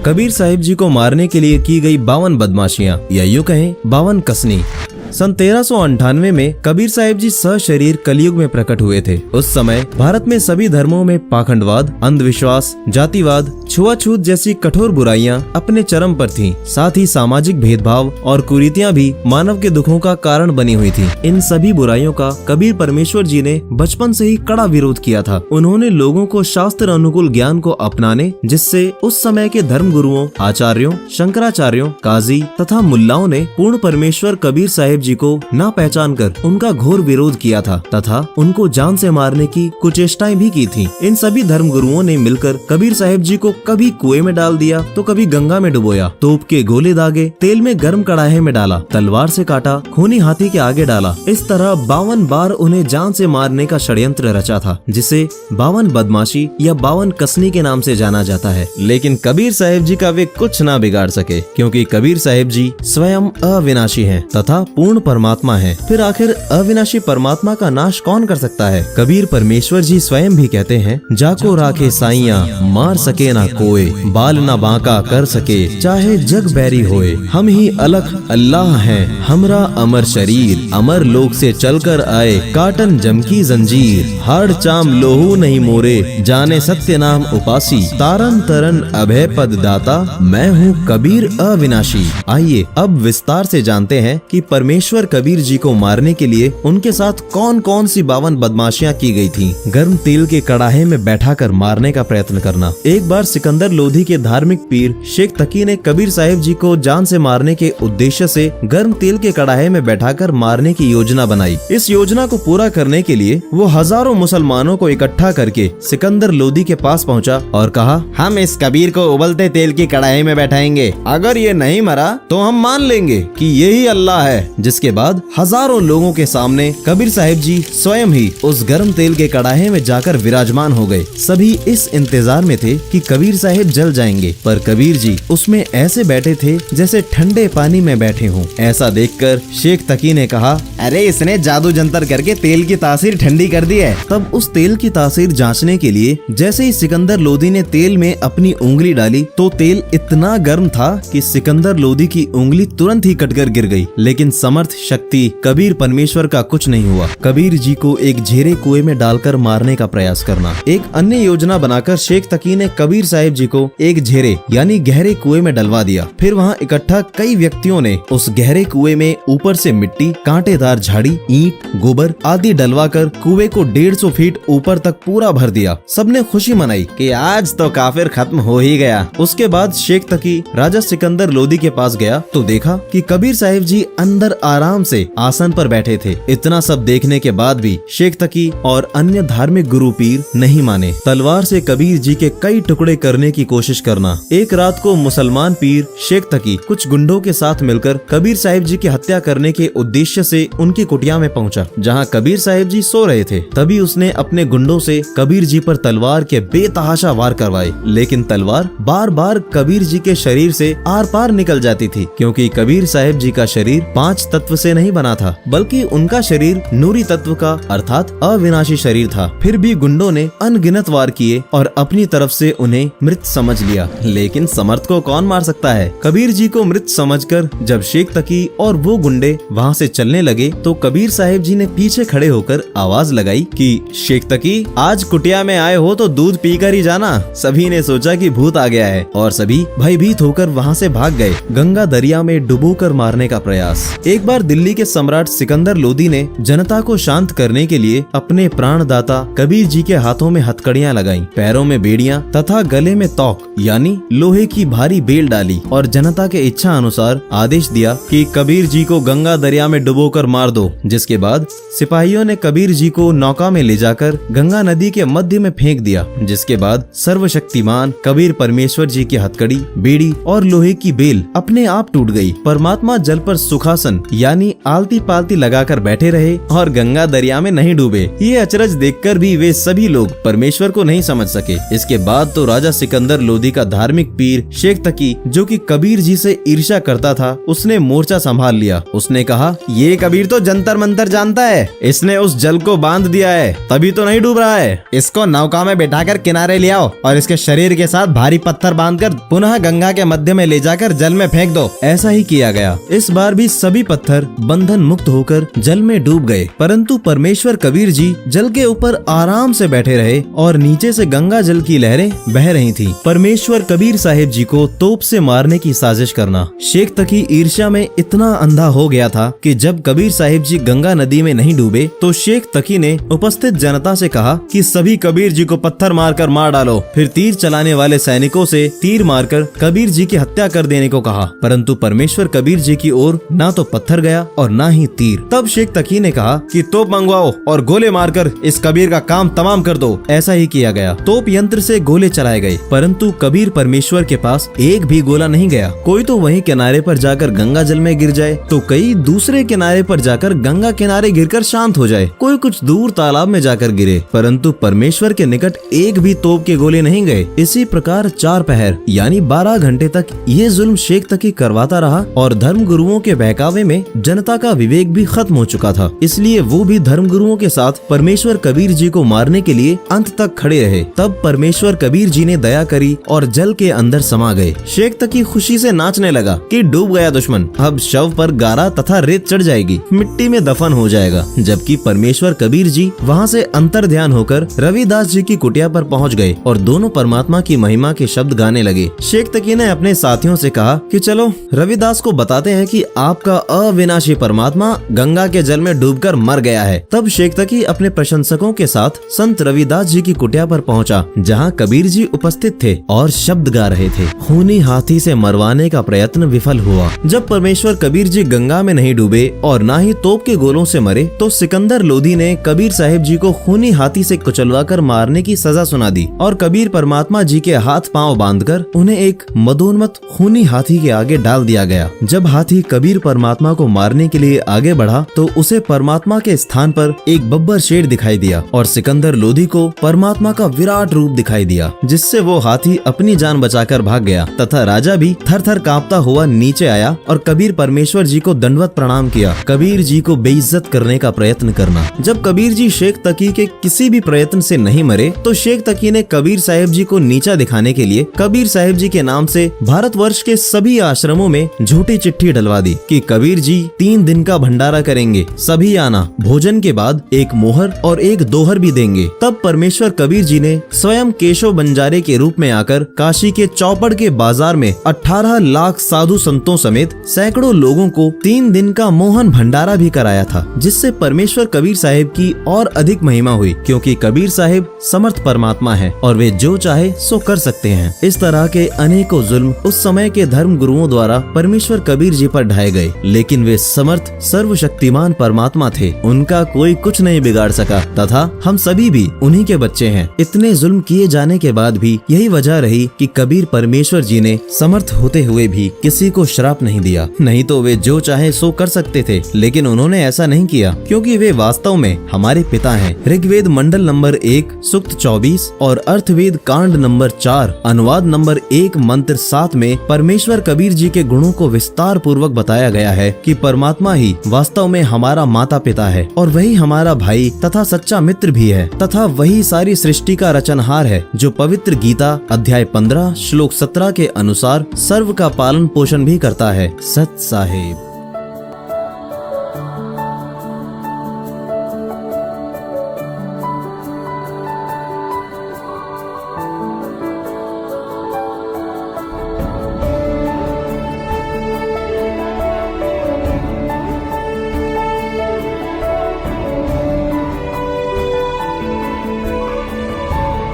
कबीर साहिब जी को मारने के लिए की गई 52 बदमाशियां या यूं कहें 52 कसनी। सन 1398 में कबीर साहिब जी सशरीर कलयुग में प्रकट हुए थे। उस समय भारत में सभी धर्मों में पाखंडवाद, अंधविश्वास, जातिवाद, छुआछूत जैसी कठोर बुराइयां अपने चरम पर थीं। साथ ही सामाजिक भेदभाव और कुरीतियां भी मानव के दुखों का कारण बनी हुई थीं। इन सभी बुराइयों का कबीर परमेश्वर जी ने बचपन से ही कड़ा विरोध किया था। उन्होंने लोगों को शास्त्र अनुकूल ज्ञान को अपनाने, जिससे उस समय के धर्म गुरुओं, आचार्यों, शंकराचार्यों, काजी तथा मुल्लाओं ने पूर्ण परमेश्वर कबीर साहिब जी को ना पहचान कर उनका घोर विरोध किया था तथा उनको जान से मारने की कुचेष्टाएं भी की थी। इन सभी धर्म गुरुओं ने मिलकर कबीर साहिब जी को कभी कुएं में डाल दिया तो कभी गंगा में डुबोया, तोप के गोले दागे, तेल में गर्म कड़ाहे में डाला, तलवार से काटा, खूनी हाथी के आगे डाला। इस तरह 52 बार उन्हें जान से मारने का षड्यंत्र रचा था, जिसे 52 बदमाशी या 52 कसनी के नाम से जाना जाता है। लेकिन कबीर साहिब जी का वे कुछ ना बिगाड़ सके, क्योंकि कबीर साहिब जी स्वयं अविनाशी हैं तथा पूर्ण परमात्मा है। फिर आखिर अविनाशी परमात्मा का नाश कौन कर सकता है? कबीर परमेश्वर जी स्वयं भी कहते हैं, जाको राखे साइया मार सके ना कोई, बाल ना बांका कर सके चाहे जग बैरी होए। हम ही अलख अल्लाह हैं, हमरा अमर शरीर, अमर लोक से चलकर आए, काटन जम की जंजीर, हाड़ चाम लोहू नहीं मोरे, जाने सत्य नाम उपासी, तारन तरन अभय पद दाता, मैं हूँ कबीर अविनाशी। आइए अब विस्तार से जानते हैं कि परमेश्वर कबीर जी को मारने के लिए उनके साथ कौन कौन सी 52 बदमाशियां की गई थीं। गर्म तेल के कड़ाहे में बैठाकर मारने का प्रयत्न करना। एक बार सिकंदर लोधी के धार्मिक पीर शेख तकी ने कबीर साहिब जी को जान से मारने के उद्देश्य से गर्म तेल के कड़ाहे में बैठाकर मारने की योजना बनाई। इस योजना को पूरा करने के लिए वो हजारों मुसलमानों को इकट्ठा करके सिकंदर लोधी के पास पहुँचा और कहा, हम इस कबीर को उबलते तेल की कड़ाही में बैठाएंगे। अगर ये नहीं मरा तो हम मान लेंगे कि यही अल्लाह है। जिसके बाद हजारों लोगों के सामने कबीर साहिब जी स्वयं ही उस गर्म तेल के कड़ाहे में जाकर विराजमान हो गए। सभी इस इंतजार में थे कि कबीर साहिब जल जाएंगे, पर कबीर जी उसमें ऐसे बैठे थे जैसे ठंडे पानी में बैठे हों। ऐसा देखकर शेख तकी ने कहा, अरे इसने जादू जंतर करके तेल की तासीर ठंडी कर दी है। तब उस तेल की तासीर जांचने के लिए जैसे ही सिकंदर लोधी ने तेल में अपनी उंगली डाली तो तेल इतना गर्म था कि सिकंदर लोधी की उंगली तुरंत ही कटकर गिर गई। लेकिन समर्थ शक्ति कबीर परमेश्वर का कुछ नहीं हुआ। कबीर जी को एक झेरे कुएं में डालकर मारने का प्रयास करना। एक अन्य योजना बनाकर शेख तकी ने कबीर साहिब जी को एक झेरे यानी गहरे कुएं में डलवा दिया। फिर वहां इकट्ठा कई व्यक्तियों ने उस गहरे कुएं में ऊपर से मिट्टी, कांटेदार झाड़ी, ईंट, गोबर आदि डलवाकर कुएं को 150 फीट ऊपर तक पूरा भर दिया। सबने खुशी मनाई कि आज तो काफिर खत्म हो ही गया। उसके बाद शेख तकी राजा सिकंदर लोधी के पास गया तो देखा कि कबीर साहिब जी अंदर आराम से आसन पर बैठे थे। इतना सब देखने के बाद भी शेख तकी और अन्य धार्मिक गुरु पीर नहीं माने। तलवार से कबीर जी के कई टुकड़े करने की कोशिश करना। एक रात को मुसलमान पीर शेख तकी कुछ गुंडों के साथ मिलकर कबीर साहिब जी की हत्या करने के उद्देश्य से उनकी कुटिया में पहुंचा, जहां कबीर साहिब जी सो रहे थे। तभी उसने अपने गुंडों से कबीर जी पर तलवार के बेतहाशा वार करवाए, लेकिन तलवार बार बार कबीर जी के शरीर से आर पार निकल जाती थी, क्योंकि कबीर साहिब जी का शरीर 5 तत्व से नहीं बना था, बल्कि उनका शरीर नूरी तत्व का अर्थात अविनाशी शरीर था। फिर भी गुंडों ने अनगिनत वार किए और अपनी तरफ से उन्हें मृत समझ लिया। लेकिन समर्थ को कौन मार सकता है? कबीर जी को मृत समझकर जब शेख तकी और वो गुंडे वहां से चलने लगे तो कबीर साहिब जी ने पीछे खड़े होकर आवाज लगाई कि शेख तकी, आज कुटिया में आए हो तो दूध पीकर ही जाना। सभी ने सोचा कि भूत आ गया है और सभी भयभीत होकर वहां से भाग गए। गंगा दरिया में डुबोकर मारने का प्रयास। एक बार दिल्ली के सम्राट सिकंदर लोधी ने जनता को शांत करने के लिए अपने प्राणदाता कबीर जी के हाथों में हथकड़ियां लगाईं, पैरों में बेड़ियां तथा गले में तौक यानी लोहे की भारी बेल डाली और जनता के इच्छा अनुसार आदेश दिया कि कबीर जी को गंगा दरिया में डुबोकर मार दो। जिसके बाद सिपाहियों ने कबीर जी को नौका में ले जाकर गंगा नदी के मध्य में फेंक दिया। जिसके बाद सर्वशक्तिमान कबीर परमेश्वर जी की हथकड़ी, बेड़ी और लोहे की बेल अपने आप टूट गई। परमात्मा जल पर सुखासन यानी आलती पालती लगाकर बैठे रहे और गंगा दरिया में नहीं डूबे। ये अचरज देखकर भी वे सभी लोग परमेश्वर को नहीं समझ सके। इसके बाद तो राजा सिकंदर लोदी का धार्मिक पीर शेख तकी, जो कि कबीर जी से ईर्ष्या करता था, उसने मोर्चा संभाल लिया। उसने कहा, ये कबीर तो जंतर मंतर जानता है, इसने उस जल को बांध दिया है, तभी तो नहीं डूब रहा है। इसको नौका में बैठाकर किनारे ले आओ और इसके शरीर के साथ भारी पत्थर बांधकर पुनः गंगा के मध्य में ले जाकर जल में फेंक दो। ऐसा ही किया गया। इस बार भी सभी पत्थर बंधन मुक्त होकर जल में डूब गए, परंतु परमेश्वर कबीर जी जल के ऊपर आराम से बैठे रहे और नीचे से गंगा जल की लहरें बह रही थीं। परमेश्वर कबीर साहिब जी को तोप से मारने की साजिश करना। शेख तकी ईर्ष्या में इतना अंधा हो गया था कि जब कबीर साहिब जी गंगा नदी में नहीं डूबे तो शेख तकी ने उपस्थित जनता से कहा कि सभी कबीर जी को पत्थर मारकर मार डालो। फिर तीर चलाने वाले सैनिकों से तीर मारकर कबीर जी की हत्या कर देने को कहा, परंतु परमेश्वर कबीर जी की ओर ना तो पत्थर गया और ना ही तीर। तब शेख तकी ने कहा कि तोप मंगवाओ और गोले मारकर इस कबीर का काम तमाम कर दो। ऐसा ही किया गया। तोप यंत्र से गोले चलाए गए, परंतु कबीर परमेश्वर के पास एक भी गोला नहीं गया। कोई तो वहीं किनारे पर जाकर गंगा जल में गिर जाए, तो कई दूसरे किनारे पर जाकर गंगा किनारे गिरकर शांत हो जाए, कोई कुछ दूर तालाब में जाकर गिरे, परंतु परमेश्वर के निकट एक भी तोप के गोले नहीं गए। इसी प्रकार 4 पहर यानी 12 घंटे तक ये जुल्म शेख तकी करवाता रहा और धर्म गुरुओं के बहकावे में जनता का विवेक भी खत्म हो चुका था। इसलिए वो भी धर्म गुरुओं के साथ परमेश्वर कबीर जी को मारने के लिए अंत तक खड़े रहे। तब परमेश्वर कबीर जी ने दया करी और जल के अंदर समा गए। शेख तकी खुशी से नाचने लगा कि डूब गया दुश्मन, अब शव पर गारा तथा रेत चढ़ जाएगी, मिट्टी में दफन हो जाएगा। जबकि परमेश्वर कबीर जी वहाँ से अंतर ध्यान होकर रविदास जी की कुटिया पर पहुँच गए और दोनों परमात्मा की महिमा के शब्द गाने लगे। शेख तकी ने अपने साथियों से कहा कि चलो रविदास को बताते हैं कि आपका अविनाशी परमात्मा गंगा के जल में डूबकर मर गया है। तब शेख तकी अपने प्रशंसकों के साथ संत रविदास जी की कुटिया पर पहुंचा, जहां कबीर जी उपस्थित थे और शब्द गा रहे थे। खूनी हाथी से मरवाने का प्रयत्न विफल हुआ। जब परमेश्वर कबीर जी गंगा में नहीं डूबे और न ही तोप के गोलों से मरे, तो सिकंदर लोदी ने कबीर साहिब जी को खूनी हाथी से कुचलवाकर मारने की सजा सुना दी और कबीर परमात्मा जी के हाथ पांव बांधकर उन्हें एक मदोन्मत्त खूनी हाथी के आगे डाल दिया गया। जब हाथी कबीर परमात्मा को मारने के लिए आगे बढ़ा तो उसे परमात्मा के स्थान पर एक बब्बर शेर दिखाई दिया और सिकंदर लोदी को परमात्मा का विराट रूप दिखाई दिया, जिससे वो हाथी अपनी जान बचाकर भाग गया तथा राजा भी थर थर कांपता हुआ नीचे आया और कबीर परमेश्वर जी को दंडवत प्रणाम किया। कबीर जी को बेइज्जत करने का प्रयत्न करना। जब कबीर जी शेख तकी के किसी भी प्रयत्न से नहीं मरे तो शेख तकी ने कबीर साहिब जी को नीचा दिखाने के लिए कबीर साहिब जी के नाम से भारतवर्ष के सभी आश्रमों में झूठी चिट्ठी डलवा दी कि कबीर जी 3 दिन का भंडारा करेंगे, सभी आना, भोजन के बाद एक मोहर और एक दोहर भी देंगे। तब परमेश्वर कबीर जी ने स्वयं केशव बंजारे के रूप में आकर काशी के चौपड़ के बाजार में 18 लाख साधु संतों समेत सैकड़ों लोगों को 3 दिन का मोहन भंडारा भी कराया था, जिससे परमेश्वर कबीर साहिब की और अधिक महिमा हुई, क्योंकि कबीर साहिब समर्थ परमात्मा है और वे जो चाहे सो कर सकते हैं। इस तरह के अनेकों जुल्म उस समय के धर्म गुरुओं द्वारा परमेश्वर कबीर जी पर ढाए गए, लेकिन वे समर्थ सर्वशक्तिमान परमात्मा थे, उनका कोई कुछ नहीं बिगाड़ सका तथा हम सभी भी उन्हीं के बच्चे हैं। इतने जुल्म किए जाने के बाद भी यही वजह रही कि कबीर परमेश्वर जी ने समर्थ होते हुए भी किसी को श्राप नहीं दिया, नहीं तो वे जो चाहे सो कर सकते थे, लेकिन उन्होंने ऐसा नहीं किया क्योंकि वे वास्तव में हमारे पिता हैं। ऋग्वेद मंडल नंबर 1 सूक्त 24 और अर्थवेद कांड नंबर 4 अनुवाद नंबर 1 मंत्र 7 में परमेश्वर कबीर जी के गुणों को विस्तार पूर्वक बताया गया है कि परमात्मा ही वास्तव में हमारा माता पिता है और वही हमारा भाई तथा सच्चा मित्र भी है तथा वही सारी सृष्टि का रचनहार है, जो पवित्र गीता अध्याय 15 श्लोक 17 के अनुसार सर्व का पालन पोषण भी करता है। सत साहिब।